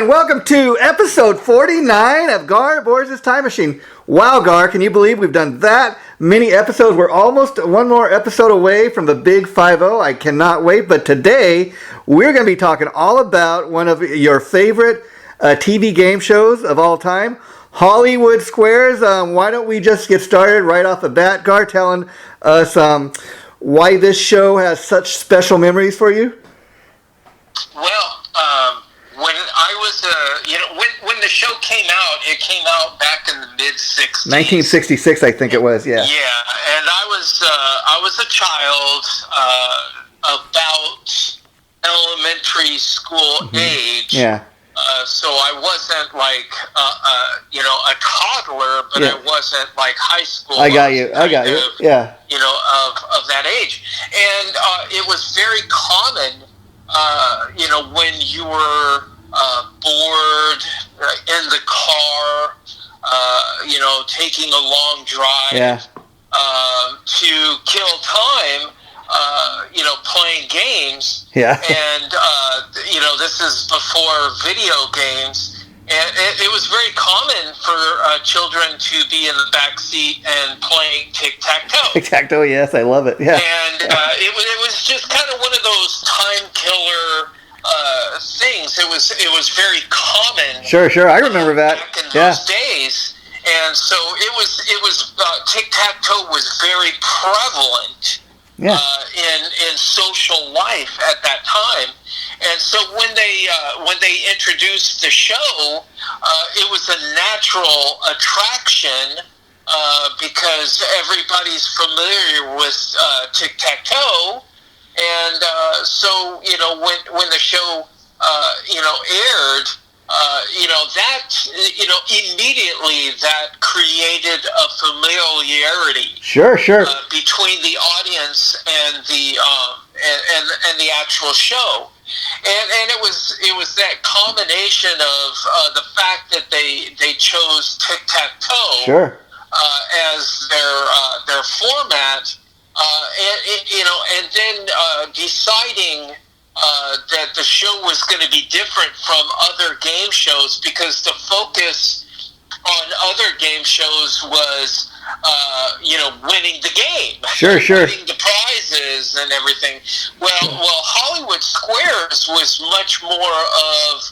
and welcome to episode 49 of Gar Borges' Time Machine. Wow, Gar, can you believe we've done that many episodes? We're almost one more episode away from the Big 5-0. I cannot wait, but today we're going to be talking all about one of your favorite TV game shows of all time, Hollywood Squares. Why don't we just get started right off the bat, Gar, telling us why this show has such special memories for you? Well, when I was, when the show came out, it came out back in the mid-60s. 1966, I think it was, yeah. Yeah, and I was a child about elementary school age. Yeah. So I wasn't like, a toddler, but I wasn't like high school. I got you. Yeah. Of that age. And it was very common, when you were bored in the car, taking a long drive to kill time, playing games. Yeah. And, this is before video games. And it was very common for children to be in the back seat and playing tic-tac-toe. Tic-tac-toe, yes, I love it. Yeah. And it was just kind of one of those time killer things. It was very common. Sure, I remember that. Back in those days. And so it was tic-tac-toe was very prevalent in social life at that time. And so when they introduced the show, it was a natural attraction because everybody's familiar with tic-tac-toe, and so when the show aired, immediately that created a familiarity. Sure. Between the audience and the actual show. And it was that combination of the fact that they chose tic-tac-toe as their format, and then deciding that the show was going to be different from other game shows because the focus on other game shows was winning the game. Sure. Winning the prizes and everything. Well, Hollywood Squares was much more of,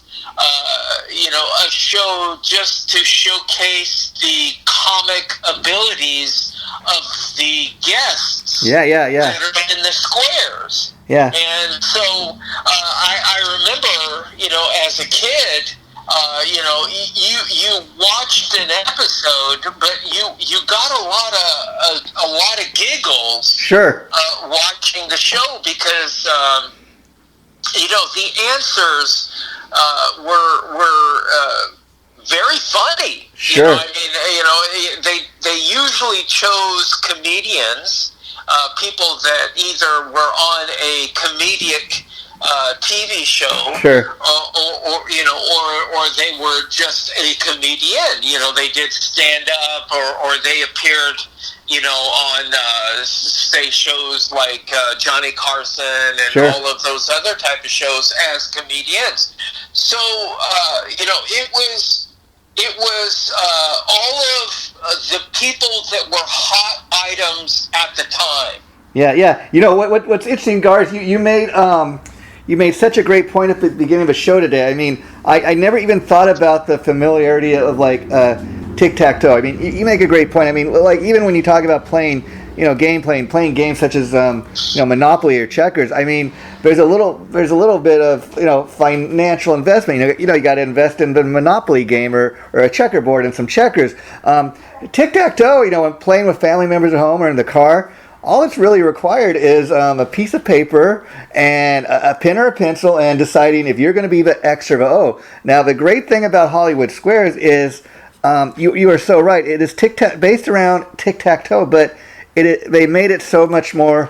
a show just to showcase the comic abilities of the guests. Yeah. That are in the squares. Yeah. And so I remember, as a kid, you watched an episode, but you got a lot of giggles. Sure. Watching the show because the answers were very funny. Sure. They usually chose comedians, people that either were on a comedic TV show, or they were just a comedian. They did stand up, or they appeared, on say shows like Johnny Carson and all of those other type of shows as comedians. So it was all of the people that were hot items at the time. Yeah. What's interesting, Garth, you made such a great point at the beginning of a show today. I mean, I never even thought about the familiarity of like tic-tac-toe. I mean, you make a great point. I mean, like even when you talk about playing games such as Monopoly or checkers. I mean, there's a little bit of financial investment. You got to invest in the Monopoly game or a checkerboard and some checkers. Tic-tac-toe. When playing with family members at home or in the car. All it's really required is a piece of paper and a pen or a pencil and deciding if you're going to be the X or the O. Now, the great thing about Hollywood Squares is you are so right. It is based around tic-tac-toe, but they made it so much more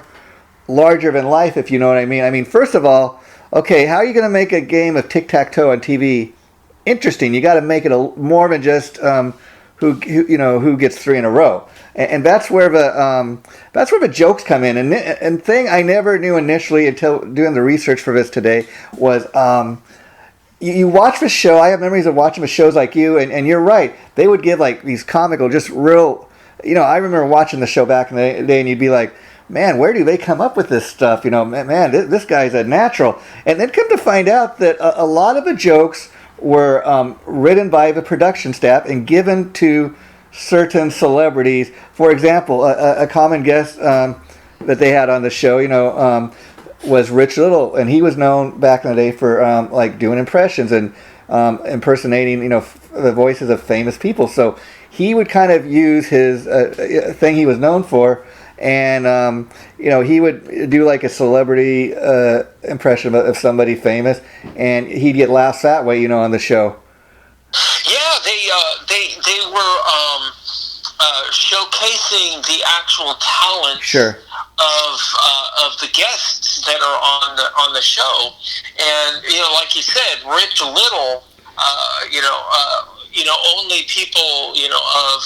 larger than life, if you know what I mean. I mean, first of all, okay, how are you going to make a game of tic-tac-toe on TV interesting? You got to make it more than just who gets three in a row. And that's where the jokes come in. And thing I never knew initially until doing the research for this today was you watch the show. I have memories of watching the shows like you, and you're right. They would give like these comical, just real. I remember watching the show back in the day, and you'd be like, man, where do they come up with this stuff? Man, this guy's a natural. And then come to find out that a lot of the jokes were written by the production staff and given to certain celebrities. For example, a common guest that they had on the show, was Rich Little, and he was known back in the day for like doing impressions and impersonating, the voices of famous people. So he would kind of use his thing he was known for, and he would do like a celebrity impression of somebody famous, and he'd get laughs that way, on the show. Yeah, they were showcasing the actual talent. Sure. Of the guests that are on the show, and like you said, Rich Little, only people of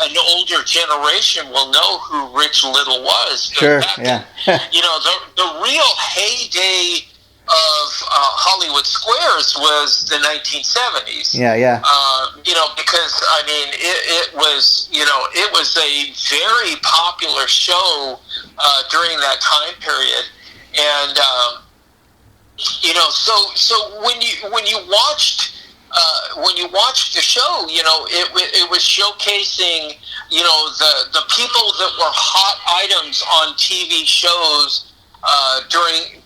an older generation will know who Rich Little was. Sure, yeah. The real heyday of Hollywood Squares was the 1970s. Yeah. Because it was a very popular show during that time period, and so when you watched the show, it was showcasing the people that were hot items on TV shows during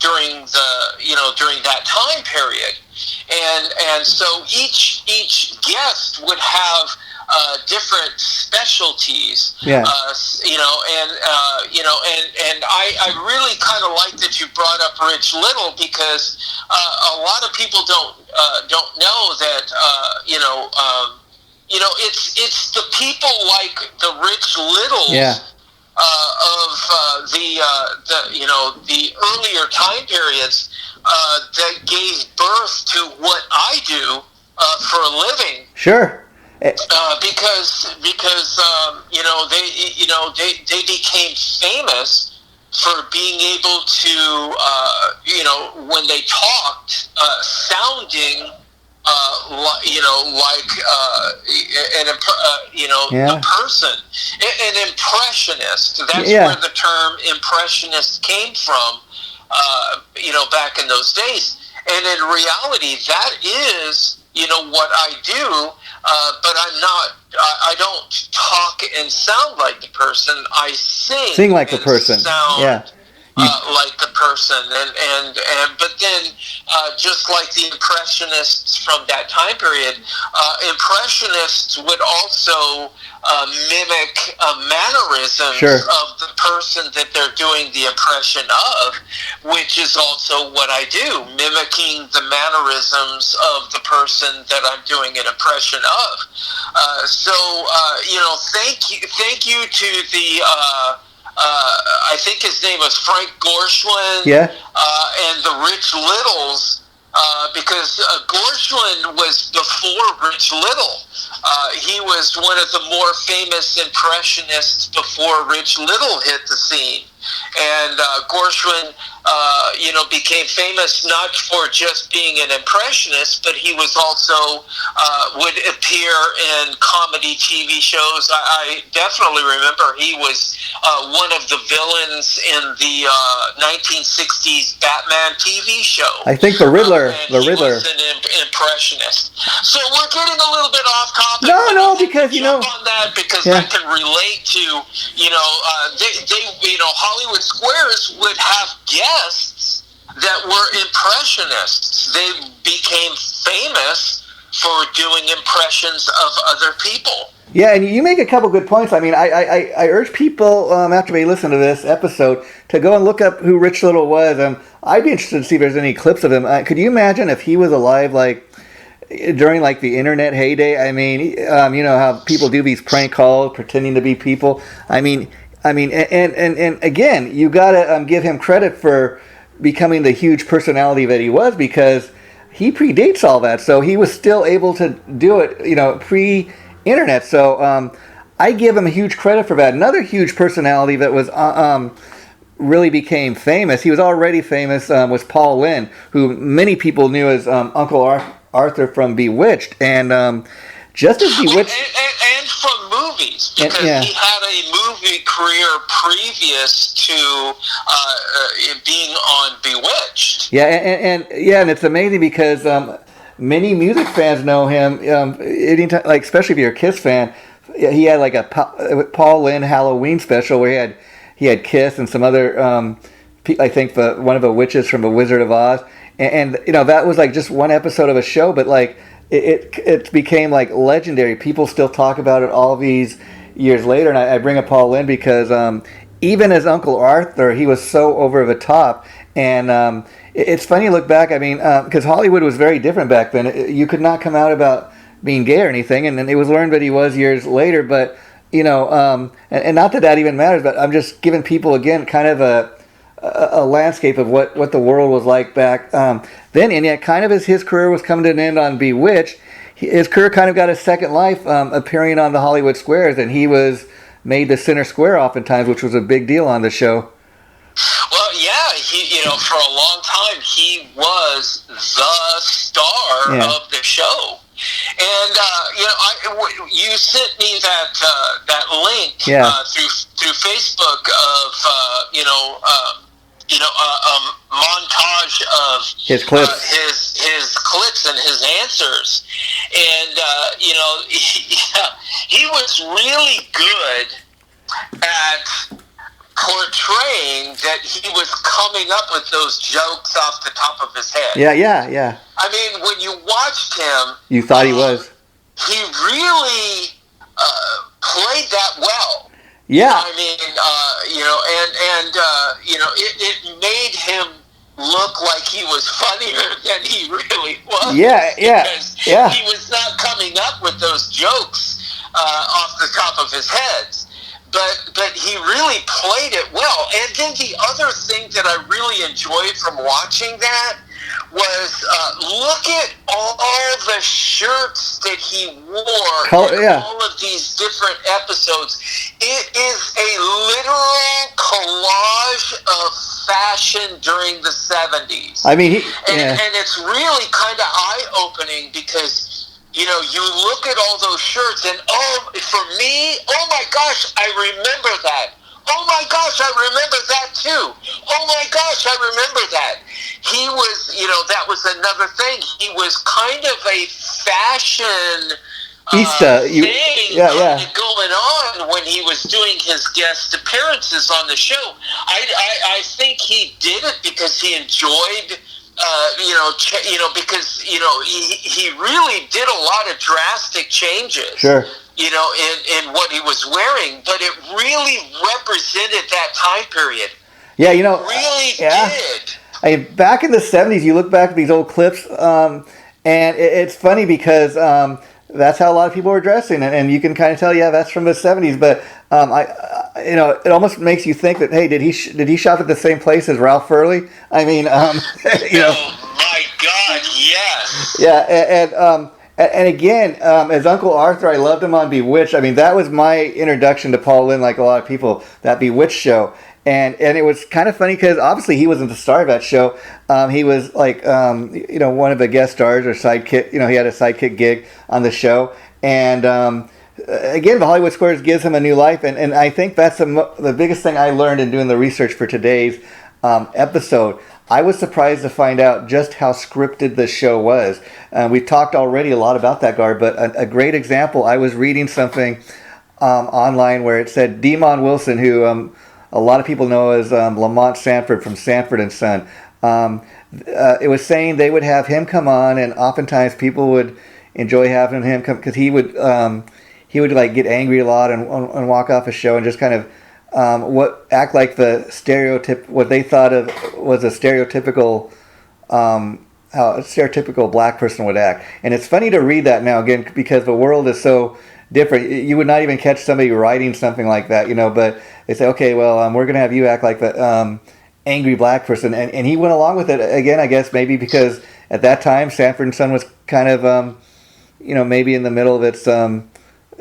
that time period, and so each guest would have different specialties. Yeah. I really kind of like that you brought up Rich Little, because a lot of people don't know that it's the people like the Rich Littles. Yeah. Of the earlier time periods that gave birth to what I do for a living. Sure. Because they became famous for being able to when they talked sounding a person, an impressionist. That's where the term impressionist came from, back in those days. And in reality, that is, what I do, but I don't talk and sound like the person. I sing like the person. Sound like the person, and but then just like the impressionists from that time period, impressionists would also mimic mannerisms of the person that they're doing the impression of, which is also what I do, mimicking the mannerisms of the person that I'm doing an impression of. Thank you to the I think his name was Frank Gorshlin, and the Rich Littles, because Gorshlin was before Rich Little. He was one of the more famous impressionists before Rich Little hit the scene. And Gorshlin, became famous not for just being an impressionist, but he was also would appear in comedy TV shows. I definitely remember he was one of the villains in the 1960s Batman TV show. I think the Riddler. He was an impressionist. So we're getting a little bit off topic. No, because on that because I can relate to they Hollywood Squares would have guests that were impressionists. They became famous for doing impressions of other people. Yeah, and you make a couple good points. I mean, I urge people, after they listen to this episode, to go and look up who Rich Little was. I'd be interested to see if there's any clips of him. Could you imagine if he was alive, like, during, like, the internet heyday? I mean, how people do these prank calls, pretending to be people. I mean, and again, you gotta give him credit for becoming the huge personality that he was, because he predates all that. So he was still able to do it, pre-internet. So I give him a huge credit for that. Another huge personality that was really became famous, he was already famous, was Paul Lynde, who many people knew as Uncle Arthur from Bewitched. And just as Bewitched... And from movies, because he had a movie career previous to being on Bewitched. Yeah, and it's amazing because many music fans know him. Anytime, like especially if you're a Kiss fan, he had like a Paul Lynde Halloween special where he had Kiss and some other I think one of the witches from The Wizard of Oz, and that was like just one episode of a show, but like it became like legendary. People still talk about it all these years later, and I bring up Paul Lynde because even as Uncle Arthur, he was so over the top. And it's funny to look back. I mean, because Hollywood was very different back then. You could not come out about being gay or anything, and it was learned that he was years later. But and not that even matters. But I'm just giving people again kind of a landscape of what the world was like back then. And yet, kind of as his career was coming to an end on Bewitched, his career kind of got a second life appearing on the Hollywood Squares, and he was made the center square oftentimes, which was a big deal on the show. Well, yeah, for a long time he was the star of the show, and you sent me that link through Facebook of montage of his clips, his clips and his answers, and he was really good at portraying that he was coming up with those jokes off the top of his head. Yeah. I mean, when you watched him, you thought he was. He really played that well. Yeah. I mean, it made him look like he was funnier than he really was. Yeah. Because he was not coming up with those jokes off the top of his head. But he really played it well. And then the other thing that I really enjoyed from watching that was look at all the shirts that he wore in all of these different episodes. It is a literal collage of fashion during the 70s. I mean, and it's really kind of eye-opening because you look at all those shirts and, for me, oh my gosh, I remember that. Oh my gosh, I remember that too. Oh my gosh, I remember that. He was, that was another thing. He was kind of a fashion thing going on when he was doing his guest appearances on the show. I think he did it because he enjoyed because he really did a lot of drastic changes. Sure. In what he was wearing, but it really represented that time period. Yeah, it really did. I mean, back in the 70s, you look back at these old clips, and it's funny because that's how a lot of people were dressing, and you can kind of tell, that's from the 70s. But it almost makes you think that, hey, did he shop at the same place as Ralph Furley? I mean, oh my God, yes. Yeah, and again, as Uncle Arthur, I loved him on Bewitched. I mean, that was my introduction to Paul Lynde, like a lot of people, that Bewitched show. And it was kind of funny because obviously he wasn't the star of that show. He was like, one of the guest stars or sidekick. He had a sidekick gig on the show. And again, the Hollywood Squares gives him a new life. And I think that's the biggest thing I learned in doing the research for today's episode. I was surprised to find out just how scripted the show was. We've talked already a lot about that, Gar, but a great example, I was reading something online where it said Demon Wilson, who a lot of people know as Lamont Sanford from Sanford and Son. It was saying they would have him come on, and oftentimes people would enjoy having him come because he would like get angry a lot and walk off a show and just kind of act like what they thought of was a stereotypical how a stereotypical black person would act. And it's funny to read that now again because the world is so different. You would not even catch somebody writing something like that, but they say, okay, well, we're going to have you act like the angry black person. And he went along with it again, I guess maybe because at that time Sanford and Son was kind of maybe in the middle of its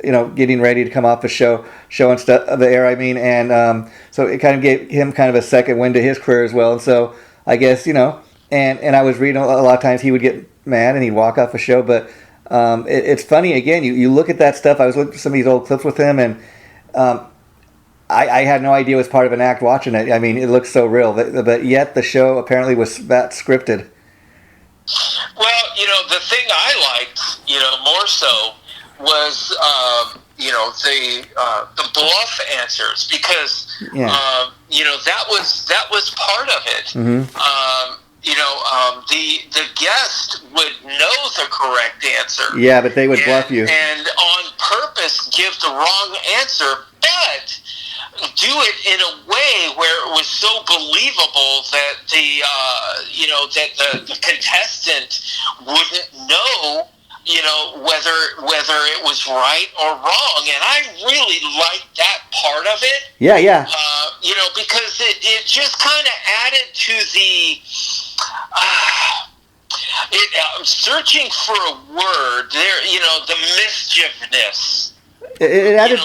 getting ready to come off the show and stuff of the air. I mean, and so it kind of gave him kind of a second wind to his career as well. And so I guess and I was reading a lot of times he would get mad and he'd walk off a show, but it's funny again. You look at that stuff. I was looking at some of these old clips with him, and I had no idea it was part of an act watching it. I mean, it looks so real, but yet the show apparently was that scripted. Well, the thing I liked, more so was, the bluff answers, because, that was part of it. Mm-hmm. The guest would know the correct answer. Yeah, but they would bluff you. And on purpose give the wrong answer, but do it in a way where it was so believable that the contestant wouldn't know, whether it was right or wrong. And I really liked that part of it. Yeah. Because it just kind of added to the searching for a word there, the mischievousness. It added,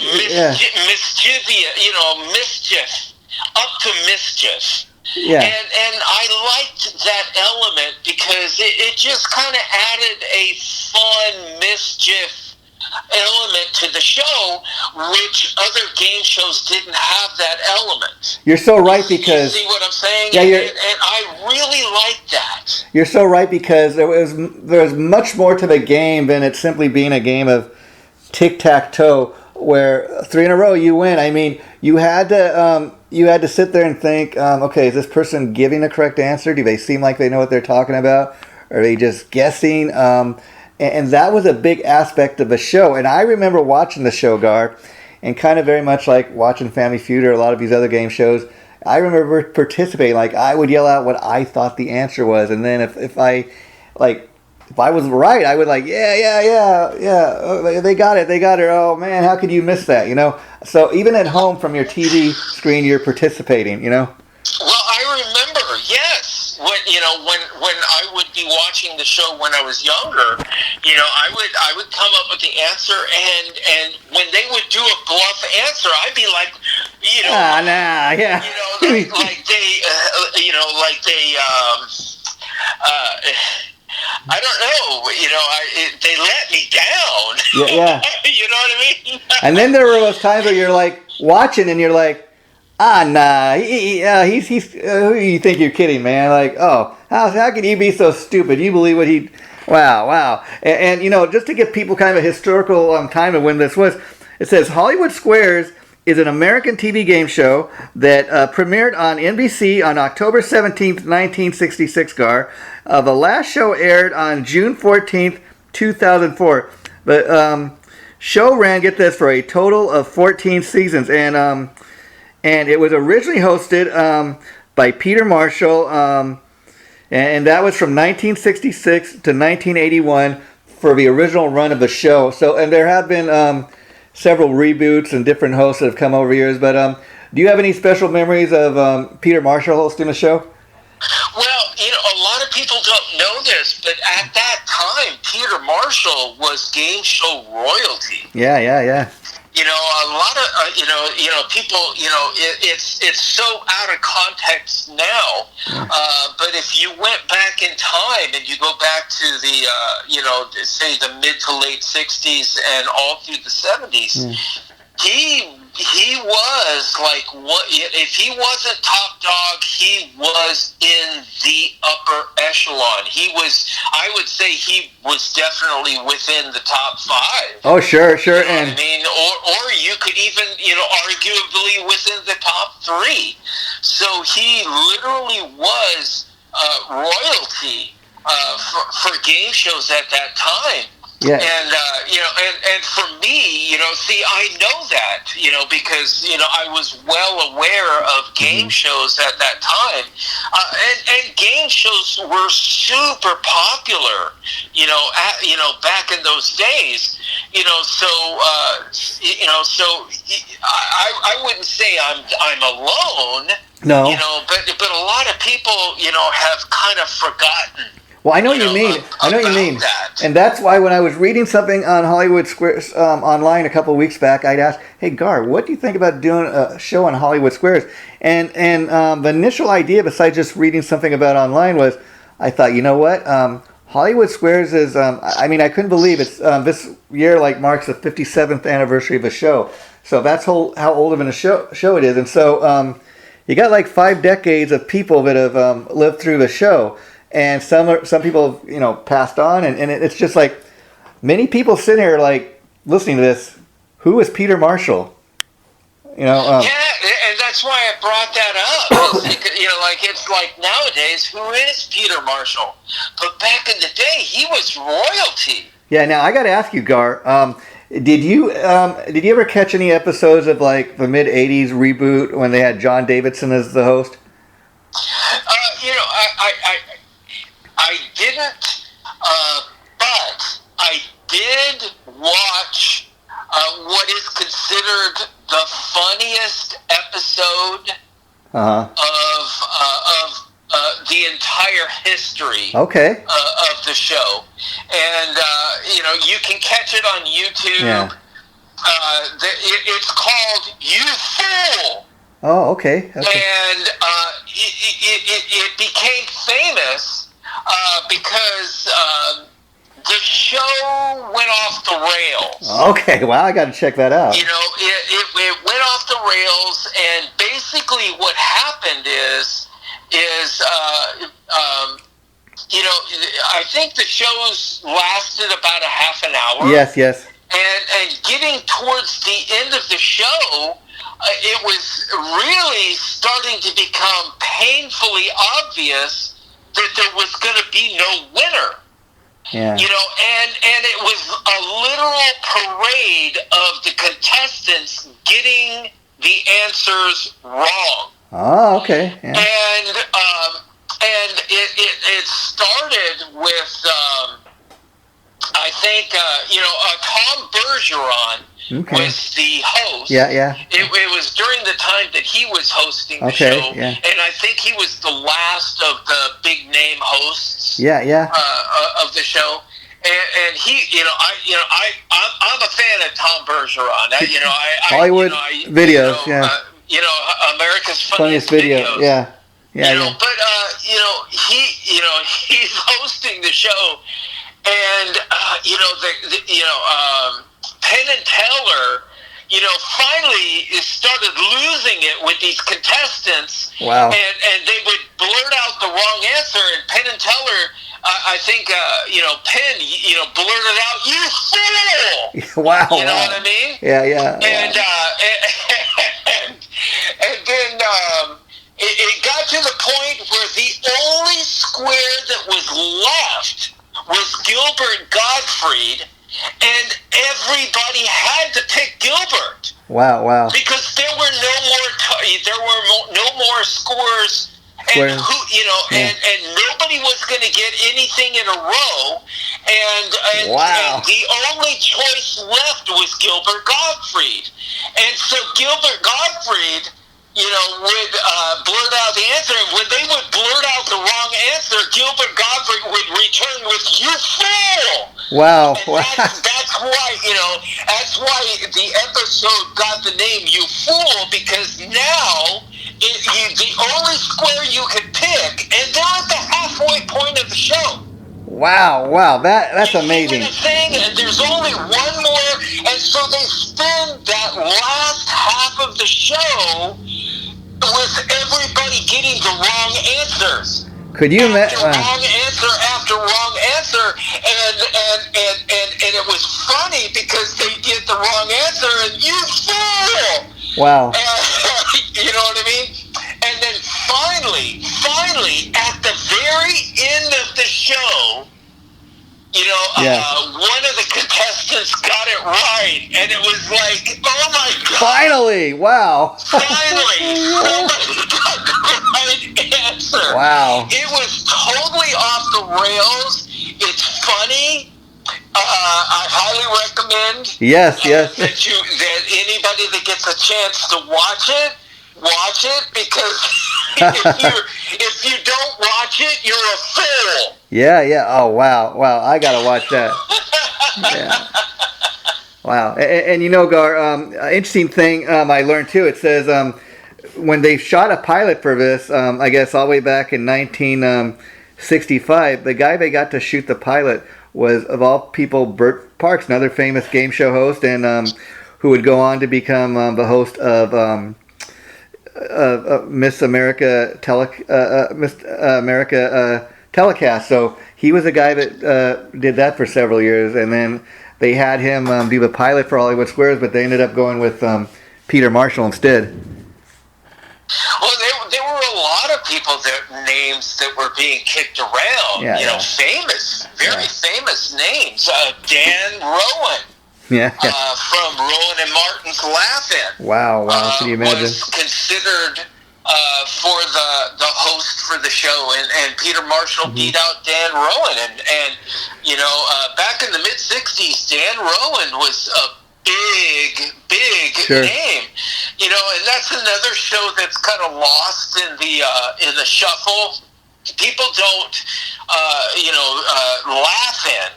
mischief, up to mischief. Yeah. And I liked that element because it just kind of added a fun mischief element to the show, which other game shows didn't have that element. You're so right, because you see what I'm saying? Yeah, and I really liked that. You're so right, because there was much more to the game than it simply being a game of tic-tac-toe, where 3 in a row you win. I mean, you had to sit there and think, okay, is this person giving the correct answer? Do they seem like they know what they're talking about? Are they just guessing? And that was a big aspect of the show. And I remember watching the show, Gar, and kind of very much like watching Family Feud or a lot of these other game shows, I remember participating. Like, I would yell out what I thought the answer was, and then if I was right, I would yeah, they got it. Oh man, how could you miss that? So even at home from your TV screen, you're participating. Well, I remember, yes, when I would be watching the show when I was younger, I would come up with the answer, and when they would do a bluff answer, I'd be like, yeah, I don't know, they let me down. Yeah. You know what I mean? And then there were those times where you're like watching and you're like, nah, he's who do you think you're kidding, man? Like, oh, how can you be so stupid? You believe what he, wow. And just to give people kind of a historical time of when this was, it says Hollywood Squares is an American TV game show that premiered on NBC on October 17th, 1966, Gar. The last show aired on June 14th, 2004. But show ran, get this, for a total of 14 seasons. And it was originally hosted by Peter Marshall. And that was from 1966 to 1981 for the original run of the show. So, and there have been several reboots and different hosts that have come over years. But do you have any special memories of Peter Marshall hosting the show? Well, a lot of people don't know this, but at that time, Peter Marshall was game show royalty. Yeah. A lot of people, it's so out of context now. But if you went back in time and you go back to the, say the mid to late 60s and all through the 70s, he was like, what? If he wasn't top dog, he was in the upper echelon. He was, I would say, he was definitely within the top 5. Oh, sure. And I mean, or you could even, arguably within the top 3. So he literally was royalty for game shows at that time. Yeah. And and for me, see, I know that, because I was well aware of game shows at that time, and game shows were super popular, back in those days, so I wouldn't say I'm alone, no, but a lot of people, have kind of forgotten. Well, I know what you mean. I know what you about mean. that. And that's why when I was reading something on Hollywood Squares online a couple of weeks back, I'd ask, "Hey, Gar, what do you think about doing a show on Hollywood Squares?" And the initial idea, besides just reading something about online, was I thought, you know what? Hollywood Squares is. I mean, I couldn't believe it's this year like marks the 57th anniversary of a show. So that's how old of a show it is. And so you got like 5 decades of people that have lived through the show. And some people have, you know, passed on, and it's just like many people sitting here like listening to this. Who is Peter Marshall? You know. Yeah, and that's why I brought that up. You know, like it's like nowadays, who is Peter Marshall? But back in the day, he was royalty. Yeah. Now I got to ask you, Gar. Did you ever catch any episodes of like the mid '80s reboot when they had John Davidson as the host? You know, I didn't, but I did watch what is considered the funniest episode of the entire history Okay. of the show. And, you know, you can catch it on YouTube. Yeah. It's called You Fool! Oh, okay. And it became famous because the show went off the rails. Okay. Wow, I got to check that out. You know, it went off the rails, and basically what happened is you know, I think the shows lasted about a half an hour. Yes. And getting towards the end of the show, it was really starting to become painfully obvious that there was going to be no winner. Yeah. You know, and it was a literal parade of the contestants getting the answers wrong. Oh, okay. Yeah. And it started with I think you know, Tom Bergeron was the host. Yeah. It was during the time that he was hosting the Okay, show, yeah. and I think he was the last of the big name hosts. Yeah. Of the show, and he, you know, I'm a fan of Tom Bergeron. You know, Hollywood videos, you know, yeah. You know, America's funniest video, videos. yeah. You know, but you know, he's hosting the show, and you know, Penn and Teller, you know, finally started losing it with these contestants. Wow. And they would blurt out the wrong answer, and Penn and Teller, I think, you know, Penn, you know, blurted out, "You fool!" Wow. You know what I mean? Yeah. And and then it got to the point where the only square that was left was Gilbert Gottfried, and everybody had to pick Gilbert. Wow. Because there were no more scores, Square. and who, you know, Yeah. and nobody was going to get anything in a row, and Wow. the only choice left was Gilbert Gottfried, and so Gilbert Gottfried, you know, would blurt out the answer, and when they would blurt out the wrong answer, Gilbert Gottfried would return with "You fool!" Wow. And that's why, you know, that's why the episode got the name "You Fool," because now the only square you could pick, and they're at the halfway point of the show. Wow. That's amazing. You know what I'm saying? And there's only one more, and so they spend that last half of the show with everybody getting the wrong answers. Could you After imagine? wrong answer after wrong answer, and it was funny because they get the wrong answer, and "You fool!" Wow. And, you know what I mean? And then finally, at the very end of the show, you know, Yeah. one of the contestants got it right, and it was like, oh my God. Finally. Wow. Finally, somebody got the right answer. Wow. It was totally off the rails. It's funny. I highly recommend. Yes. That anybody that gets a chance to watch it, because if you don't watch it, you're a fool. Yeah, yeah. Oh, wow, wow. I gotta watch that. Yeah. Wow. And you know, Gar, interesting thing I learned too. It says when they shot a pilot for this, I guess all the way back in 1965, the guy they got to shoot the pilot was, of all people, Burt Parks, another famous game show host, and who would go on to become the host of Miss America telecast. So he was a guy that did that for several years, and then they had him do the pilot for Hollywood Squares, but they ended up going with Peter Marshall instead. Well, there were a lot of people names that were being kicked around. Yeah, yeah. Famous, very famous names. Dan Rowan. Yeah. From Rowan and Martin's Laugh-In. Wow, wow. Can you imagine? Was considered for the host for the show, and Peter Marshall beat out Dan Rowan. And back in the mid-'60s, Dan Rowan was a big name. And that's another show that's kind of lost in the shuffle. People don't, Laugh-In.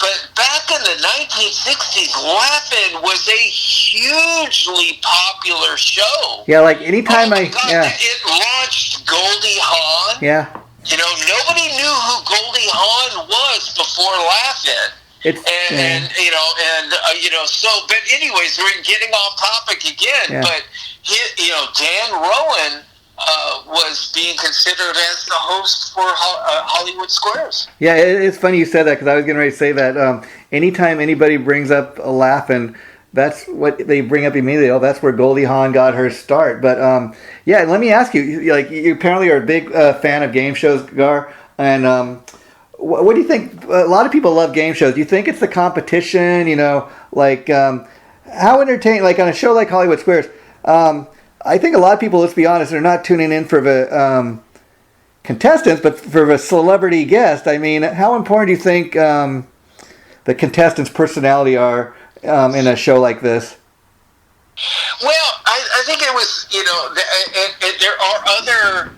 But back in the 1960s, Laugh-In was a hugely popular show. Yeah, like anytime it launched Goldie Hawn. Yeah. Nobody knew who Goldie Hawn was before Laugh-In. But anyways, we're getting off topic again. Yeah. But Dan Rowan was being considered as the host for Hollywood Squares. Yeah, it's funny you said that, because I was getting ready to say that anytime anybody brings up a Laugh-In, that's what they bring up immediately. Oh, that's where Goldie Hawn got her start. But yeah, let me ask you, you apparently are a big fan of game shows, Gar, and what do you think? A lot of people love game shows. Do you think it's the competition? How entertaining? Like on a show like Hollywood Squares, I think a lot of people, let's be honest, they're not tuning in for the contestants, but for the celebrity guest. I mean, how important do you think the contestants' personality are in a show like this? Well, I think it was, there are other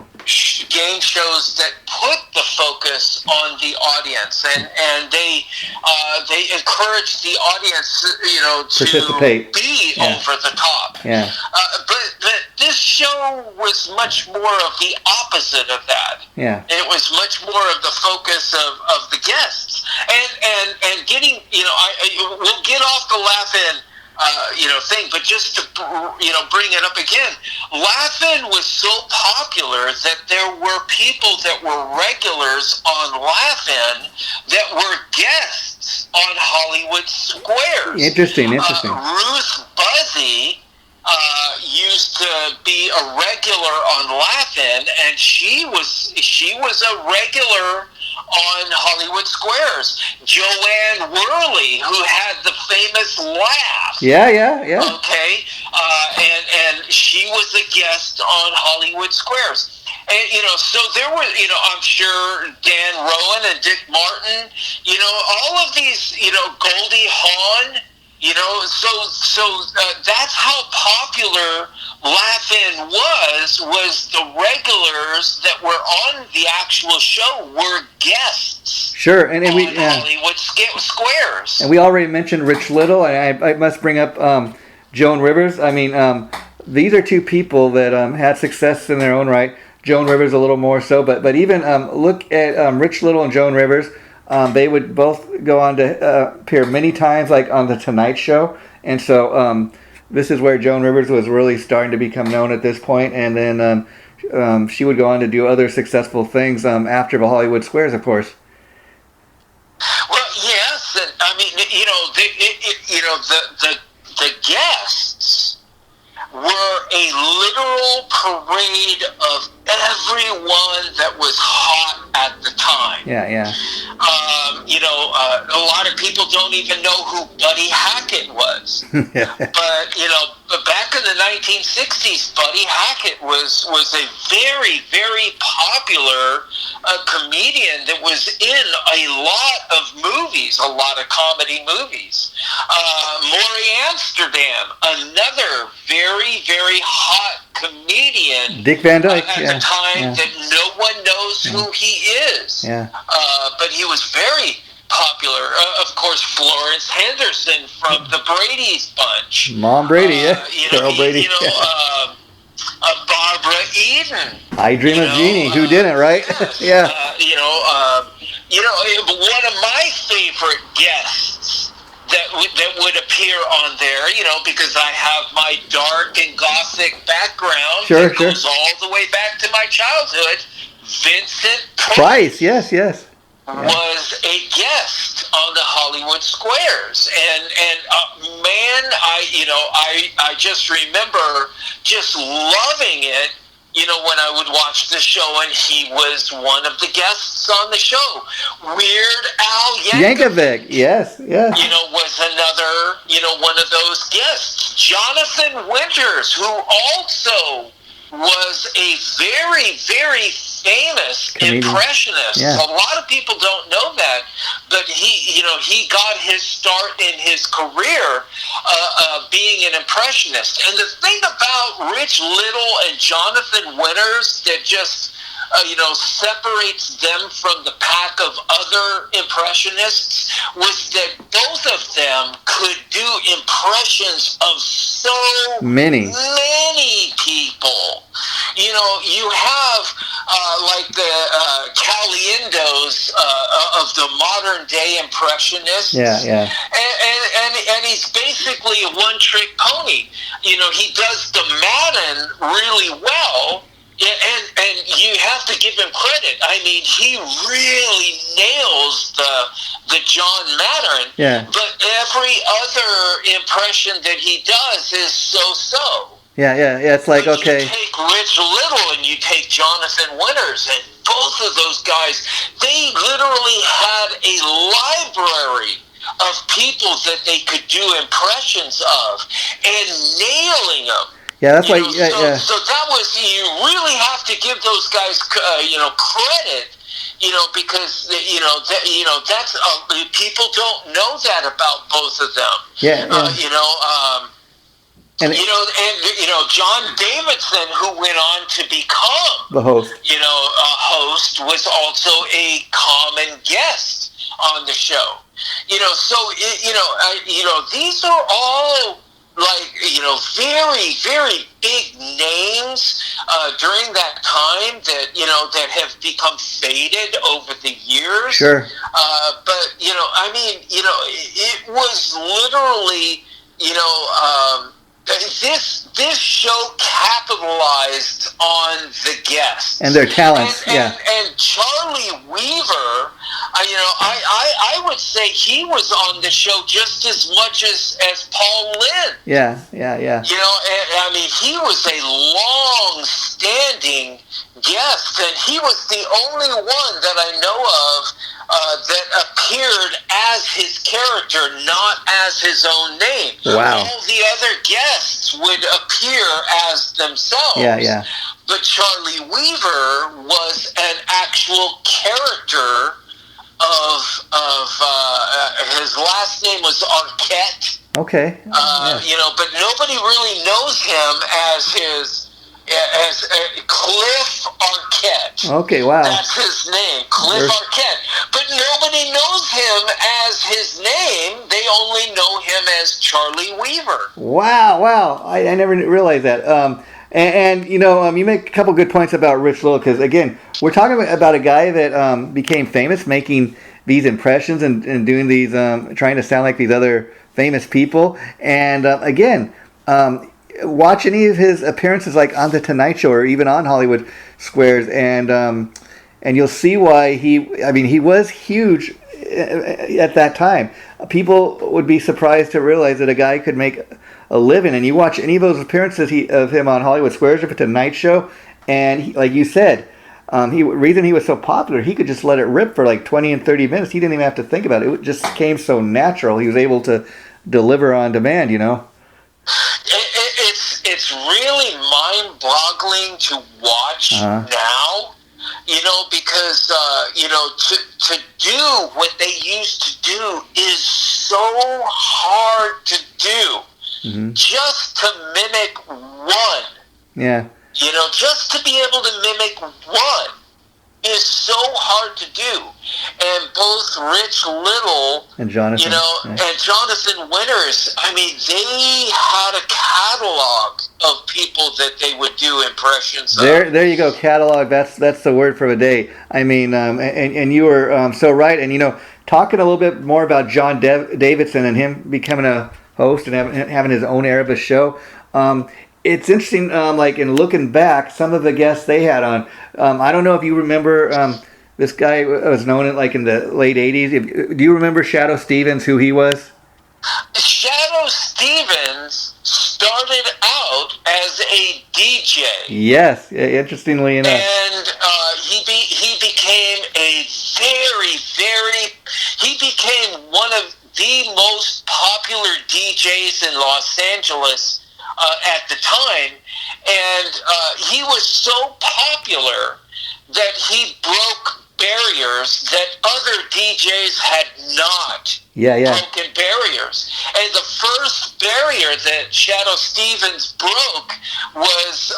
game shows that put the focus on the audience, and they encourage the audience, participate, to be over the top. Yeah. But this show was much more of the opposite of that. Yeah. It was much more of the focus of the guests, and getting, we'll get off the Laugh-In thing, but just to, bring it up again, Laugh-In was so popular that there were people that were regulars on Laugh-In that were guests on Hollywood Squares. Interesting. Ruth Buzzy used to be a regular on Laugh-In, and she was a regular on Hollywood Squares. Joanne Worley, who had the famous laugh. Yeah. Okay, and she was a guest on Hollywood Squares. And, so there were, I'm sure Dan Rowan and Dick Martin, all of these, Goldie Hawn, so that's how popular Laugh-In was the regulars that were on the actual show were guests. Sure, and we Hollywood Squares. And we already mentioned Rich Little, and I must bring up Joan Rivers. I mean, these are two people that had success in their own right. Joan Rivers a little more so, but even look at Rich Little and Joan Rivers. They would both go on to appear many times, like on the Tonight Show, and so this is where Joan Rivers was really starting to become known at this point, and then she would go on to do other successful things after the Hollywood Squares, of course. Well, yes, and I mean, the guests were a literal parade of everyone that was hot at the time. Yeah. A lot of people don't even know who Buddy Hackett was. But back in the 1960s, Buddy Hackett was a very, very popular comedian that was in a lot of movies, a lot of comedy movies. Maury Amsterdam, another very, very hot comedian. Dick Van Dyke, at the time that one knows who he is. Yeah. But he was very popular. Of course, Florence Henderson from the Brady's Bunch. Mom Brady, yeah. Carol Brady. Barbara Eden. I Dream of Jeannie. Who didn't, right? Yeah. One of my favorite guests that would appear on there, because I have my dark and gothic background that goes all the way back to my childhood. Vincent Price, yes. was a guest on the Hollywood Squares, and man, I just remember just loving it. When I would watch the show, and he was one of the guests on the show. Weird Al Yankovic, yes. Was another, one of those guests. Jonathan Winters, who also was a very, very famous comedian. Impressionist. Yeah. A lot of people don't know that, but he got his start in his career being an impressionist. And the thing about Rich Little and Jonathan Winters that just separates them from the pack of other impressionists was that both of them could do impressions of so many people. You have like the Caliendos of the modern day impressionists. Yeah. And he's basically a one-trick pony. He does the Madden really well. And you have to give him credit. I mean, he really nails the John Madden. Yeah. But every other impression that he does is so-so. Yeah. It's like, but okay. You take Rich Little and you take Jonathan Winters, and both of those guys, they literally had a library of people that they could do impressions of, and nailing them. Yeah, that's why. So that was, you really have to give those guys, credit, because that's people don't know that about both of them. Yeah. John Davidson, who went on to become the host. A host, was also a common guest on the show. These are all very, very big names during that time that have become faded over the years. Sure. But it was literally, this show capitalized on the guests and their talents. And Charlie Weaver, I would say he was on the show just as much as Paul Lynde. Yeah. He was a long-standing guest, and he was the only one that I know of that appeared as his character, not as his own name. Wow. All the other guests would appear as themselves. Yeah. But Charlie Weaver was an actual character of his last name was Arquette. Okay. But nobody really knows him as Cliff Arquette. Okay, wow. That's his name, Cliff Arquette. But nobody knows him as his name. They only know him as Charlie Weaver. Wow. I never realized that. You make a couple good points about Rich Little, because, again, we're talking about a guy that became famous making these impressions and doing these, trying to sound like these other famous people. And, watch any of his appearances, like on The Tonight Show or even on Hollywood Squares, and you'll see why he was huge at that time. People would be surprised to realize that a guy could make a living. And you watch any of those appearances of him on Hollywood Squares or The Tonight Show, and like you said, reason he was so popular, he could just let it rip for like 20 and 30 minutes. He didn't even have to think about it. It just came so natural. He was able to deliver on demand, It's really mind-boggling to watch now, because, to do what they used to do is so hard to do. Mm-hmm. Just to mimic one. Yeah. Just to be able to mimic one. is so hard to do. And both Rich Little, And Jonathan, you know, yeah. and Jonathan Winters, I mean, they had a catalog of people that they would do impressions of. There you go, catalog. That's the word for the day. I mean, and you were so right. And you know, talking a little bit more about John Davidson and him becoming a host and having his own era of a show. It's interesting, like in looking back, some of the guests they had on. I don't know if you remember. This guy was known in the late '80s. Do you remember Shadoe Stevens? Who he was? Shadoe Stevens started out as a DJ. Yes, interestingly enough. And he became he became one of the most popular DJs in Los Angeles at the time. And he was so popular that he broke barriers that other DJs had not broken barriers. And the first barrier that Shadoe Stevens broke was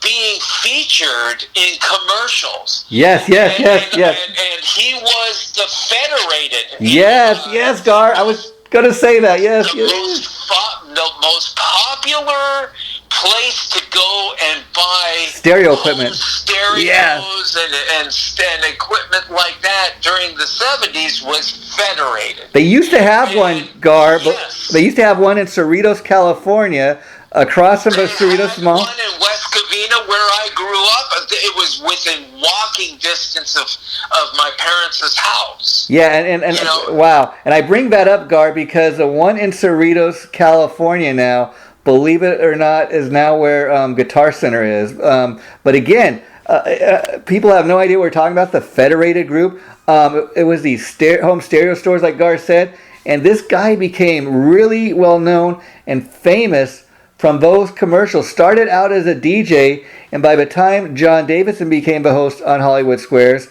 being featured in commercials. Yes. And he was the Federated. Yes, Gar. I was going to say that. Yes. The most popular place to go and buy stereo equipment, stereos and equipment like that during the 70s was Federated. They used to have one, Gar. Yes. They used to have one in Cerritos, California, across from the Cerritos Mall. One in West Covina where I grew up. It was within walking distance of my parents' house. Yeah, and you know, wow. And I bring that up, Gar, because the one in Cerritos, California now, believe it or not, is now where Guitar Center is. But again, people have no idea what we're talking about. The Federated Group. It was these home stereo stores, like Gar said. And this guy became really well known and famous from those commercials. Started out as a DJ, and by the time John Davidson became the host on Hollywood Squares,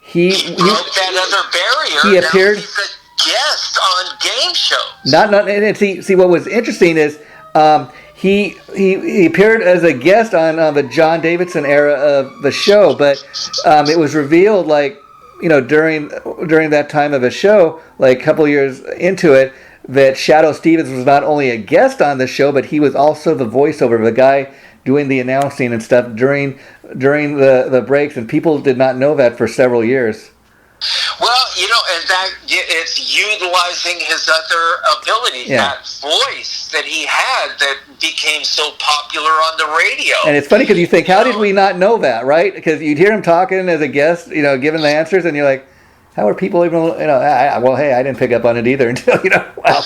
he broke that other barrier. He appeared. He's a guest on game shows. And see what was interesting is he appeared as a guest on the John Davidson era of the show, but it was revealed during that time of the show, like a couple years into it, that Shadoe Stevens was not only a guest on the show, but he was also the voiceover, the guy doing the announcing and stuff during the breaks, and people did not know that for several years. Well, you know, and that it's utilizing his other abilities, that voice that he had that became so popular on the radio. And it's funny because you think, how did we not know that, right? Because you'd hear him talking as a guest, giving the answers, and you're like, how are people even, well, hey, I didn't pick up on it either until, wow. Now,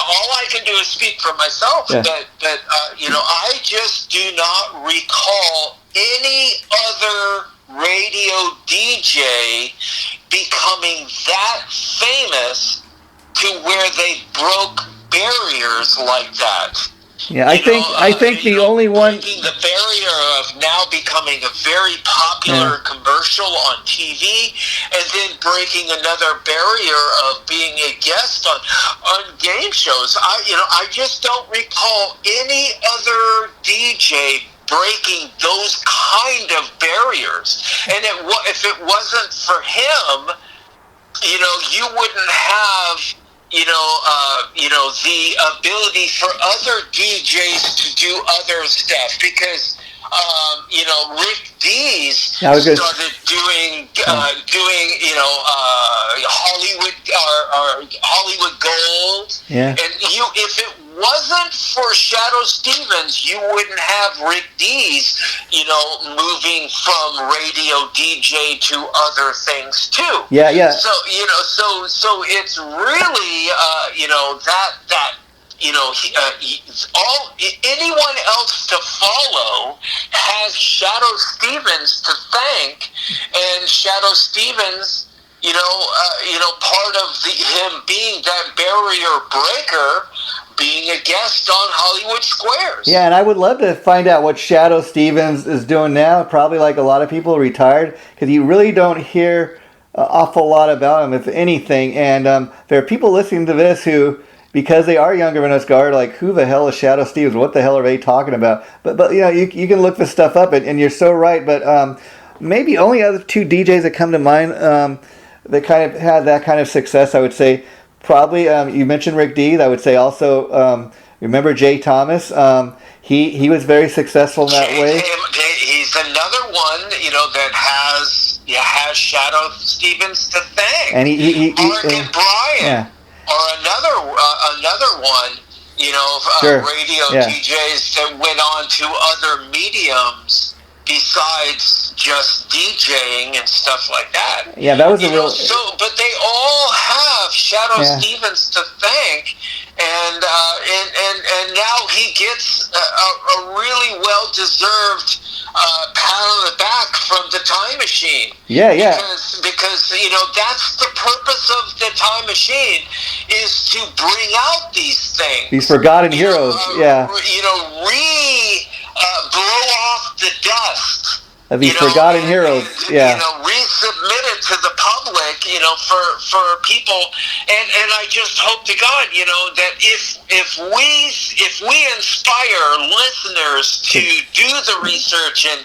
all I can do is speak for myself, but I just do not recall any other radio DJ becoming that famous to where they broke barriers like that. Yeah, I think the only one breaking the barrier of now becoming a very popular commercial on TV, and then breaking another barrier of being a guest on game shows. I just don't recall any other DJ breaking those kind of barriers. And if it wasn't for him, you wouldn't have the ability for other DJs to do other stuff, because Rick Dees started doing Hollywood Gold, and if it wasn't for Shadoe Stevens, you wouldn't have Rick Dees, moving from radio DJ to other things too. Yeah. So it's really anyone else to follow has Shadoe Stevens to thank, and Shadoe Stevens, part of him being that barrier breaker, being a guest on Hollywood Squares. Yeah, and I would love to find out what Shadoe Stevens is doing now. Probably like a lot of people, retired, because you really don't hear an awful lot about him, if anything. And there are people listening to this who, because they are younger than us, Gar, like, who the hell is Shadoe Stevens? What the hell are they talking about? But you know, you can look this stuff up, and you're so right. But maybe only other two DJs that come to mind that kind of had that kind of success, I would say, probably, you mentioned Rick Dees. I would say also, remember Jay Thomas? He was very successful in that way. He's another one, you know, that has Shadoe Stevens to thank. And Mark and Brian are another one, you know, radio DJs that went on to other mediums besides just DJing and stuff like that. Yeah, that was a real. But they all have Shadoe Stevens to thank, and now he gets a really well deserved pat on the back from the Time Machine. Yeah. Because you know that's the purpose of the Time Machine, is to bring out these things. These forgotten heroes. You know, blow off the dust. Of these forgotten heroes. You know, resubmit it to the public, you know, for people, and I just hope to God, you know, that if we inspire listeners to do the research and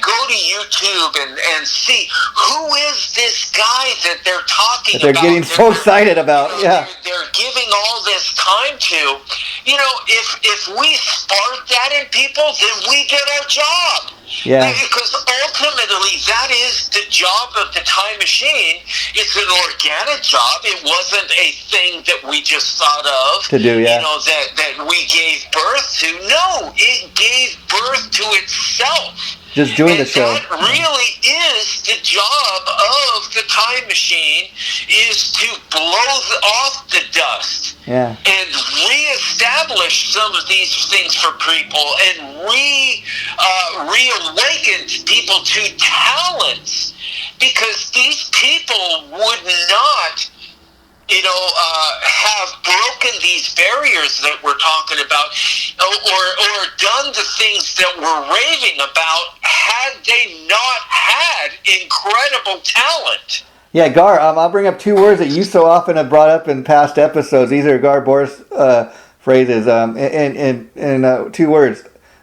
go to YouTube and see who is this guy that they're talking about. They're getting so excited about. You know, they're giving all this time to. You know, if we spark that in people, then we did our job. Yeah. Because ultimately, that is the job of the Time Machine. It's an organic job. It wasn't a thing that we just thought of to do. Yeah. You know, that we gave birth to. No, it gave birth to itself. Just doing the show. That really is the job of the Time Machine, is to blow off the dust. Yeah. And reestablish some of these things for people, and reawaken people to talents, because these people would not, you know, have broken these barriers that we're talking about, or done the things that we're raving about, had they not had incredible talent. Yeah, Gar, I'll bring up two words that you so often have brought up in past episodes. These are Gar Boris phrases, in two words: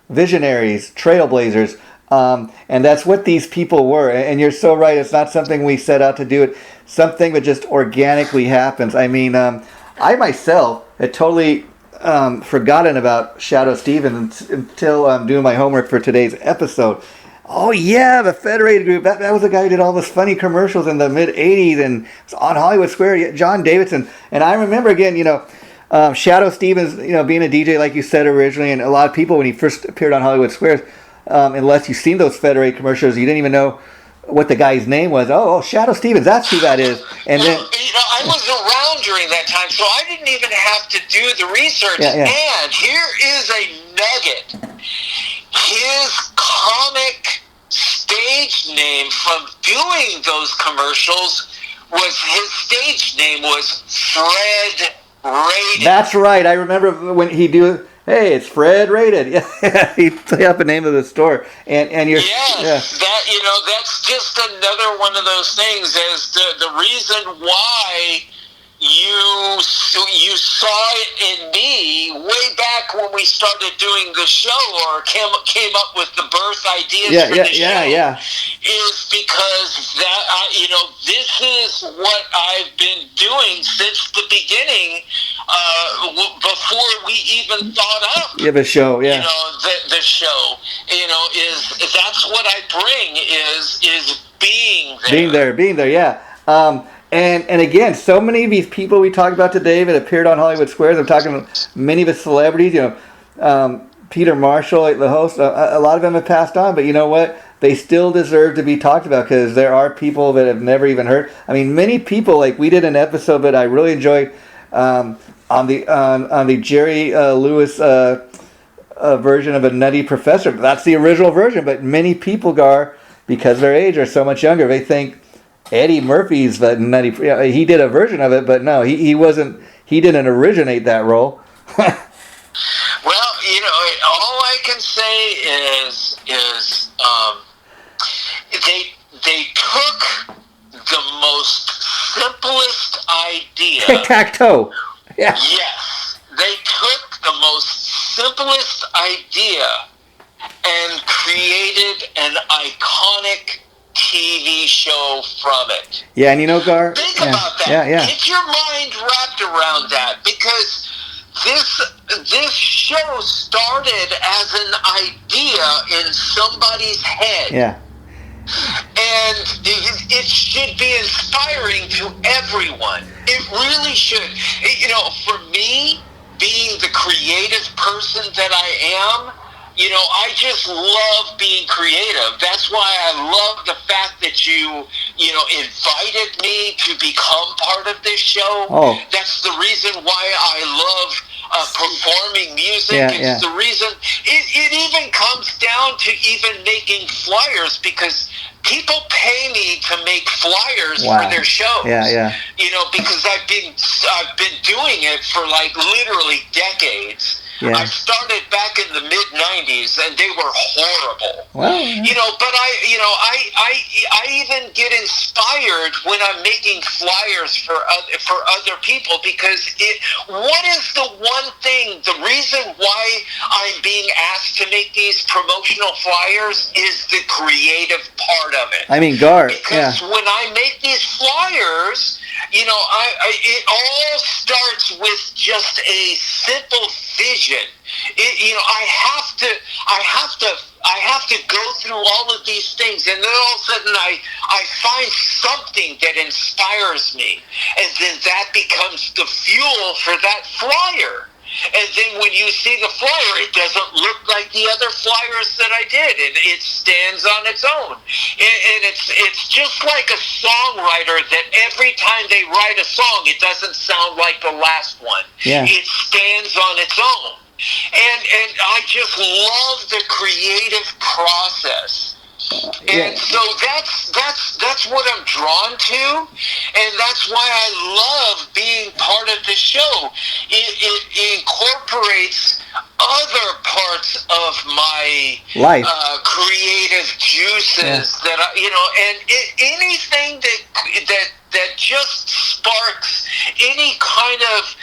visionaries, trailblazers, and that's what these people were. And you're so right. It's not something we set out to do. It something that just organically happens. I mean, I myself had totally forgotten about Shadoe Stevens until doing my homework for today's episode. Oh yeah, the Federated Group. That was the guy who did all those funny commercials in the mid '80s and on Hollywood Square. John Davidson. And I remember again, you know, Shadoe Stevens, you know, being a DJ like you said originally, and a lot of people when he first appeared on Hollywood Squares, unless you've seen those Federated commercials, you didn't even know what the guy's name was. Oh, Shadoe Stevens, that's who that is. And then, you know, I was around during that time, so I didn't even have to do the research. Yeah. And here is a nugget. His comic stage name from doing those commercials his stage name was Fred Rated. That's right. I remember when he do. Hey, it's Fred Rated. Yeah, he put up the name of the store, and you're that, you know, that's just another one of those things. As the reason why you saw it in me way back when we started doing the show, or came up with the birth ideas for the show, is because that you know, this is what I've been doing since the beginning, before we even thought up. The show, You know, the show, you know, is that's what I bring is being there. Being there, yeah. And again, so many of these people we talked about today that appeared on Hollywood Squares. I'm talking about many of the celebrities, you know, Peter Marshall, the host. A lot of them have passed on, but you know what? They still deserve to be talked about, because there are people that have never even heard. I mean, many people, like we did an episode that I really enjoyed on the Jerry Lewis version of A Nutty Professor. That's the original version, but many people, because of their age, are so much younger, they think Eddie Murphy's the Nutty. He did a version of it, but no, he wasn't. He didn't originate that role. Well, you know, all I can say is they took the most simplest idea. Tic-tac-toe. Yeah. Yes. they took the most simplest idea and created an iconic TV show from it. Yeah, and you know, Gar. Think yeah, about that. Yeah. Get your mind wrapped around that, because this show started as an idea in somebody's head. Yeah. And it should be inspiring to everyone. It really should. You know, for me, being the creative person that I am, you know, I just love being creative. That's why I love the fact that you invited me to become part of this show. Oh. That's the reason why I love performing music. It's the reason. It even comes down to even making flyers, because people pay me to make flyers for their shows. Yeah. You know, because I've been doing it for like literally decades. Yeah. I started back in the mid-90s, and they were horrible. Well, you know, but I even get inspired when I'm making flyers for other people, because what is the one thing, the reason why I'm being asked to make these promotional flyers is the creative part of it. I mean, Gar. Because when I make these flyers, you know, it all starts with just a simple vision. You know, I have to go through all of these things, and then all of a sudden I find something that inspires me, and then that becomes the fuel for that flyer. And then when you see the flyer, it doesn't look like the other flyers that I did. It stands on its own. And it's just like a songwriter that every time they write a song, it doesn't sound like the last one. Yeah. It stands on its own. And I just love the creative process. And so that's what I'm drawn to, and that's why I love being part of the show. It incorporates other parts of my life, creative juices that anything that just sparks any kind of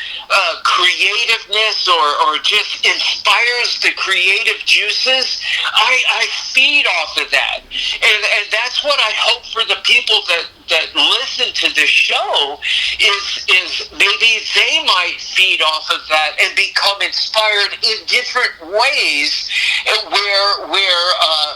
creativeness or just inspires the creative juices, I feed off of that. And that's what I hope for the people that listen to this show is maybe they might feed off of that and become inspired in different ways, where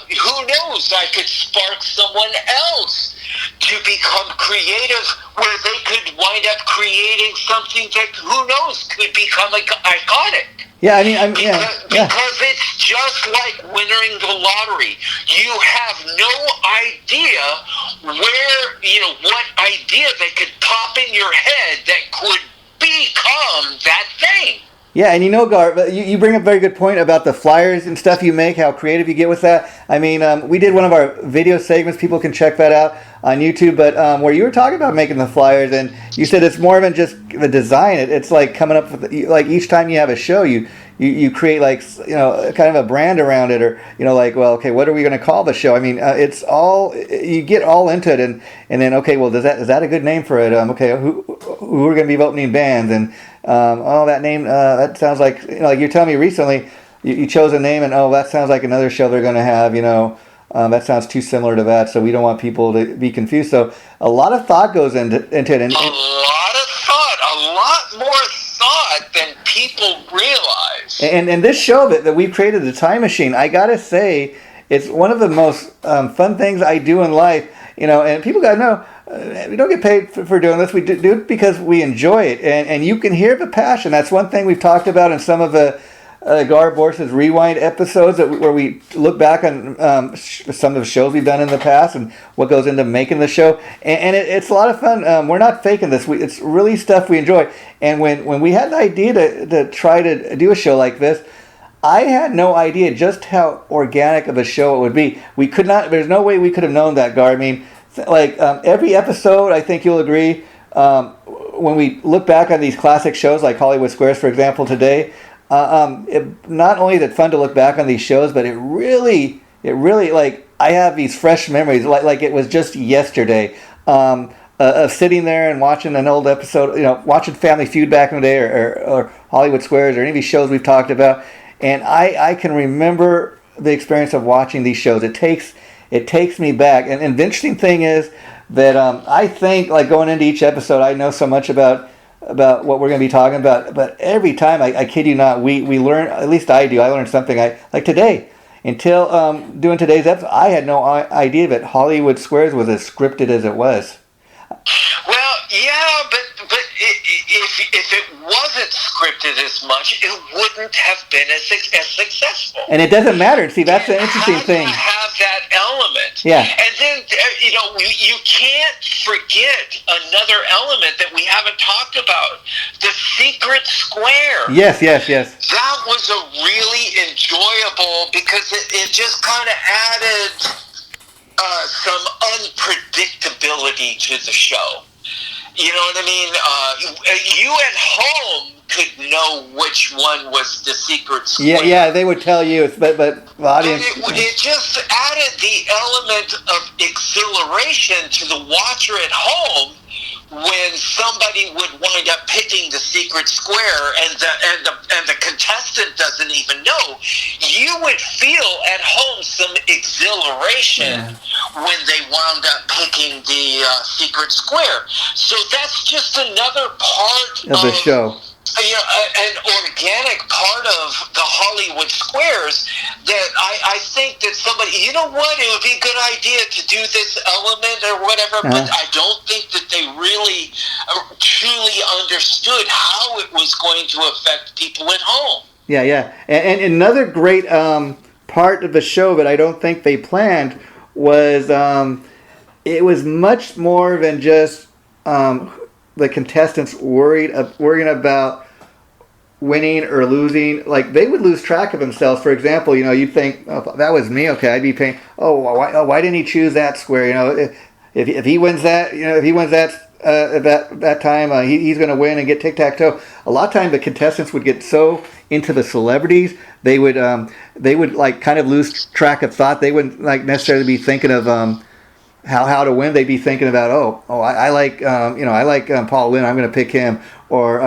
who knows, I could spark someone else to become creative, where they could wind up creating something that, who knows, could become iconic. Yeah, I mean, because it's just like winning the lottery. You have no idea what idea that could pop in your head that could become that thing. Yeah, and you know, Gar, you bring up a very good point about the flyers and stuff you make, how creative you get with that. I mean, we did one of our video segments. People can check that out on YouTube. But where you were talking about making the flyers, and you said it's more than just the design. It's like coming up with, like, each time you have a show, you create, like, you know, kind of a brand around it, or, you know, like, well, okay, what are we going to call the show? I mean, it's all, you get all into it, and then, okay, well, is that a good name for it? Okay, who are going to be opening bands? And that name, that sounds like, you know, like you're telling me recently, you chose a name, and that sounds like another show they're going to have, you know, that sounds too similar to that, so we don't want people to be confused. So a lot of thought goes into it. And a lot more thought than people realize. And this show that we've created, The Time Machine, I gotta say, it's one of the most fun things I do in life. You know, and people gotta know, we don't get paid for doing this. We do it because we enjoy it, and you can hear the passion. That's one thing we've talked about in some of the Gar Borst's Rewind episodes, where we look back on some of the shows we've done in the past and what goes into making the show. And it's a lot of fun. We're not faking this. It's really stuff we enjoy. And when we had the idea to try to do a show like this, I had no idea just how organic of a show it would be. There's no way we could have known that, Gar. I mean, like, every episode, I think you'll agree, when we look back on these classic shows like Hollywood Squares, for example, today, not only is it fun to look back on these shows, but it really, like, I have these fresh memories, like it was just yesterday. of sitting there and watching an old episode, watching Family Feud back in the day, or Hollywood Squares, or any of these shows we've talked about, and I can remember the experience of watching these shows. It takes me back, and the interesting thing is that I think, like, going into each episode, I know so much about what we're going to be talking about, but every time, I kid you not, we learn, at least I do, I learned something. Like today, until doing today's episode, I had no idea that Hollywood Squares was as scripted as it was. Well, yeah, but if it wasn't scripted as much, it wouldn't have been as successful. And it doesn't matter. See, that's the interesting thing. To have that element. Yeah. And then you can't forget another element that we haven't talked about: the secret square. Yes. That was a really enjoyable, because it just kind of added some unpredictability to the show. You know what I mean? You at home could know which one was the secret square. Yeah, they would tell you, but the audience... It just added the element of exhilaration to the watcher at home when somebody would wind up picking the secret square and the contestant doesn't even know. You would feel at home some exhilaration when they wound up picking the secret square. So that's just another part of the show. An organic part of the Hollywood Squares that I think that somebody, you know what, it would be a good idea to do this element or whatever, but I don't think that they really truly understood how it was going to affect people at home. Yeah. And another great part of the show that I don't think they planned was it was much more than just the contestants worrying about winning or losing. Like, they would lose track of themselves. For example, you'd think, oh, that was me. Okay, I'd be paying. Why didn't he choose that square? If he wins that, that time, he's going to win and get tic-tac-toe. A lot of times the contestants would get so into the celebrities, they would like kind of lose track of thought. They wouldn't like necessarily be thinking of how to win. They'd be thinking about I like Paul Lynn, I'm going to pick him, or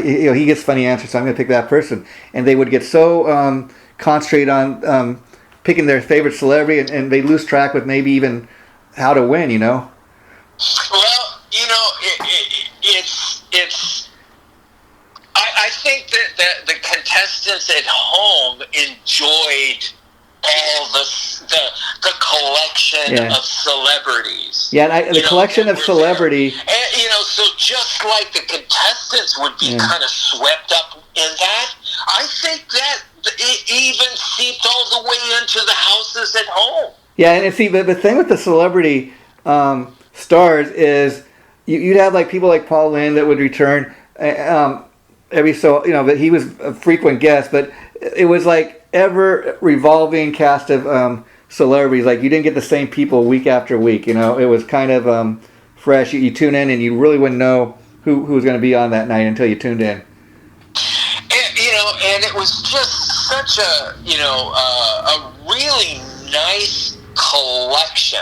he gets funny answers, so I'm going to pick that person. And they would get so concentrated on picking their favorite celebrity, and they lose track with maybe even how to win. Well, it's. I think that the contestants at home enjoyed all the collection of celebrities. Yeah, and the collection of celebrity. And, so just like the contestants would be kind of swept up in that, I think that it even seeped all the way into the houses at home. Yeah, and see, the thing with the celebrity stars is you'd have like people like Paul Lynn that would return every so, but he was a frequent guest, but it was like ever revolving cast of celebrities. Like, you didn't get the same people week after week. It was kind of fresh. You tune in and you really wouldn't know who was going to be on that night until you tuned in. And it was just such a really nice collection.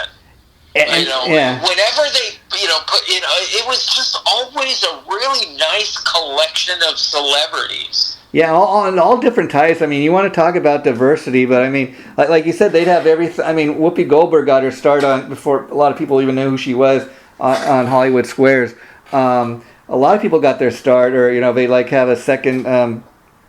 Whenever they put it was just always a really nice collection of celebrities. Yeah, all different types. I mean, you want to talk about diversity, but I mean, like you said, they'd have everything. I mean, Whoopi Goldberg got her start on before a lot of people even knew who she was on Hollywood Squares. A lot of people got their start, or they like have a second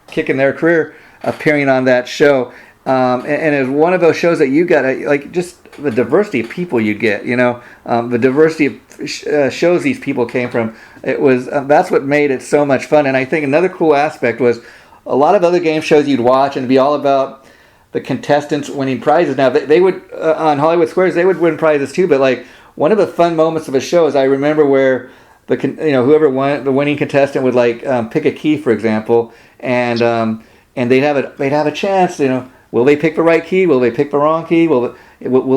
kick in their career appearing on that show. And it's one of those shows that you got like just the diversity of people you get. The diversity of shows these people came from. It was that's what made it so much fun. And I think another cool aspect was a lot of other game shows you'd watch and it'd be all about the contestants winning prizes. Now they would on Hollywood Squares they would win prizes too. But like one of the fun moments of a show is I remember where whoever won, the winning contestant would like pick a key, for example, and they'd have a chance. Will they pick the right key? Will they pick the wrong key? Will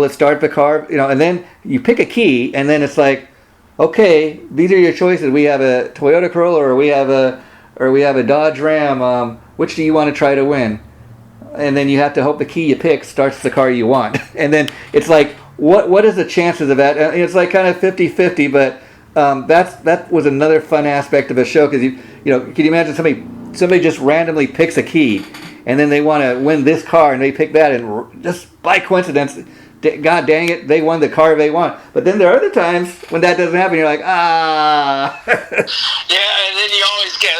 it start the car? And then you pick a key, and then it's like, okay, these are your choices. We have a Toyota Corolla, or we have a Dodge Ram. Which do you want to try to win? And then you have to hope the key you pick starts the car you want. And then it's like, what is the chances of that? It's like kind of 50-50, but that was another fun aspect of a show because can you imagine somebody just randomly picks a key, and then they want to win this car and they pick that, and just by coincidence, God dang it, they won the car they want. But then there are other times when that doesn't happen. You're like, ah. Yeah, and then you always get,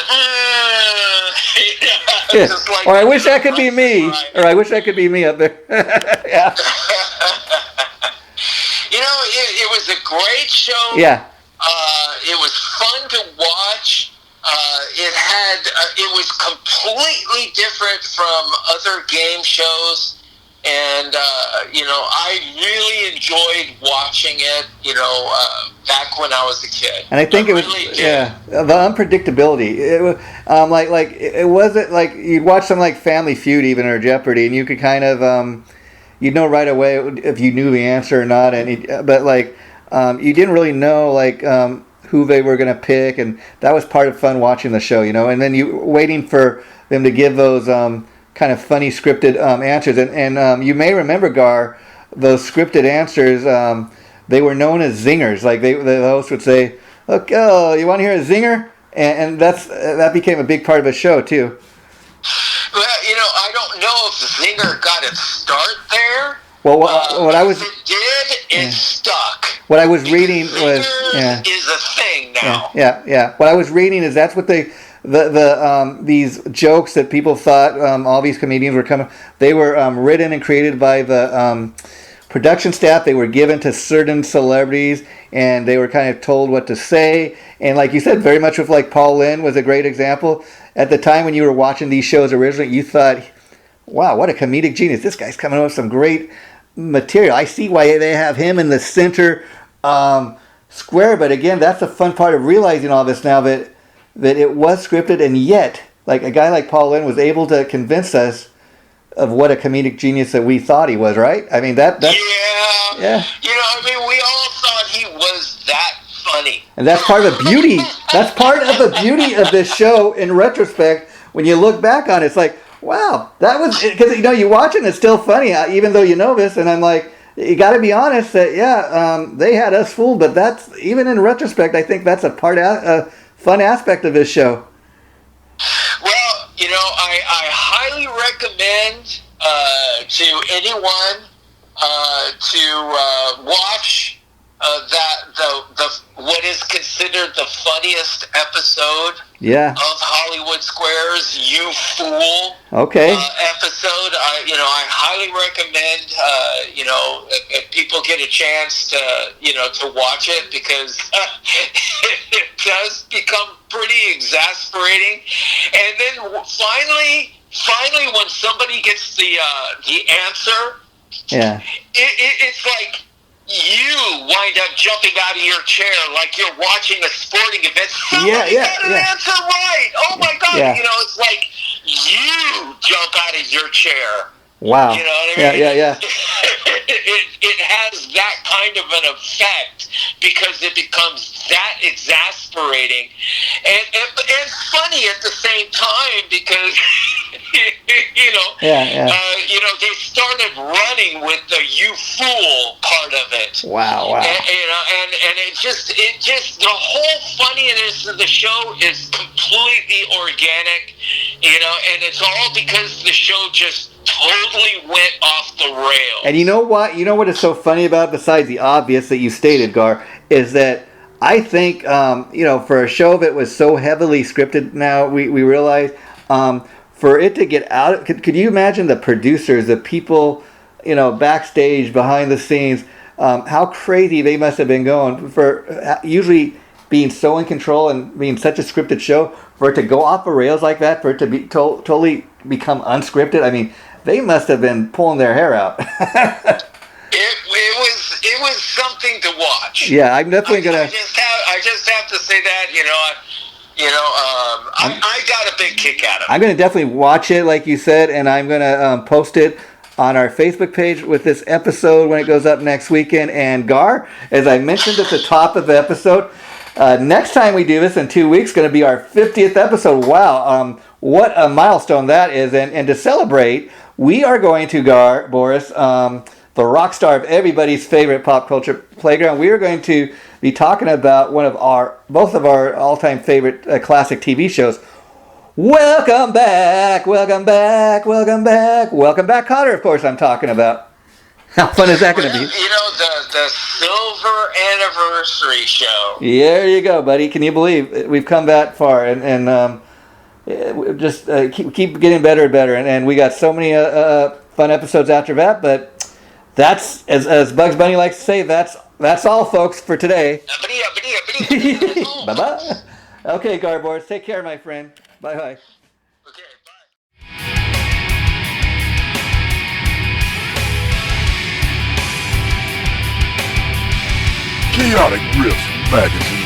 Yeah. just like, Or I wish that could be me. Right. Or I wish that could be me up there. Yeah. It was a great show. Yeah. It was fun to watch. It was completely different from other game shows. And, I really enjoyed watching it, back when I was a kid. And I think it was, the unpredictability. It was, it wasn't like you'd watch something like Family Feud even or Jeopardy, and you could kind of, you'd know right away if you knew the answer or not. You didn't really know who they were going to pick, and that was part of fun watching the show, And then you waiting for them to give those kind of funny scripted answers, and you may remember, Gar, those scripted answers. They were known as zingers. Like the host would say, "Okay, oh, you want to hear a zinger?" And that became a big part of the show too. Well, I don't know if Zinger got its start there. Well, what I was, if it did, it stuck. What I was reading was is a thing now. Yeah. What I was reading is that's what these jokes that people thought all these comedians were coming. They were written and created by the production staff. They were given to certain celebrities, and they were kind of told what to say. And like you said, very much with like Paul Lynde was a great example. At the time when you were watching these shows originally, you thought, wow, what a comedic genius. This guy's coming up with some great material. I see why they have him in the center square. But again, that's the fun part of realizing all this now, that it was scripted, and yet, like a guy like Paul Lynde was able to convince us of what a comedic genius that we thought he was, right? I mean, that's... Yeah. We all thought he was that funny. And that's part of the beauty. That's part of the beauty of this show in retrospect. When you look back on it, it's like, wow, that was... Because, you watch it and it's still funny, even though you know this, and I'm like, you got to be honest that, they had us fooled, but that's, even in retrospect, I think that's a fun aspect of this show. Well, I highly recommend to anyone to watch what is considered the funniest episode of Hollywood Squares, You Fool. Okay. Episode. I highly recommend if people get a chance to watch it, because it does become pretty exasperating. And then finally when somebdy gets the answer, it's like you wind up jumping out of your chair like you're watching a sporting event. Somebody got an answer right. Oh my God! Yeah. It's like you jump out of your chair. Wow. You know what I mean? Yeah. It has that kind of an effect because it becomes that exasperating and funny at the same time, because they started running with the "you fool" part of it. Wow. And it just the whole funniness of the show is completely organic, and it's all because the show just totally went off the rails. And you know what? You know what is so funny about it, besides the obvious that you stated, Gar, is that I think, for a show that was so heavily scripted now, we realize, for it to get out, could you imagine the producers, the people, backstage, behind the scenes, how crazy they must have been going for usually being so in control and being such a scripted show, for it to go off the rails like that, for it to be totally become unscripted. I mean, they must have been pulling their hair out. It was something to watch. Yeah, I'm definitely gonna. I just have to say that, I got a big kick out of it. I'm gonna definitely watch it, like you said, and I'm gonna post it on our Facebook page with this episode when it goes up next weekend. And Gar, as I mentioned at the top of the episode, next time we do this in 2 weeks, going to be our 50th episode. Wow, what a milestone that is! And to celebrate, we are going to, Boris, the rock star of everybody's favorite pop culture playground. We are going to be talking about both of our all-time favorite classic TV shows. Welcome back, welcome back, welcome back, welcome back, Kotter. Of course, I'm talking about. How fun is that going to be? You know, the silver anniversary show. There you go, buddy. Can you believe we've come that far, and just keep getting better and better, and we got so many fun episodes after that. But that's as Bugs Bunny likes to say, that's all, folks, for today. Bye bye. Okay, Garboards, take care, my friend. Bye bye. Okay, bye. Chaotic Riffs Magazine.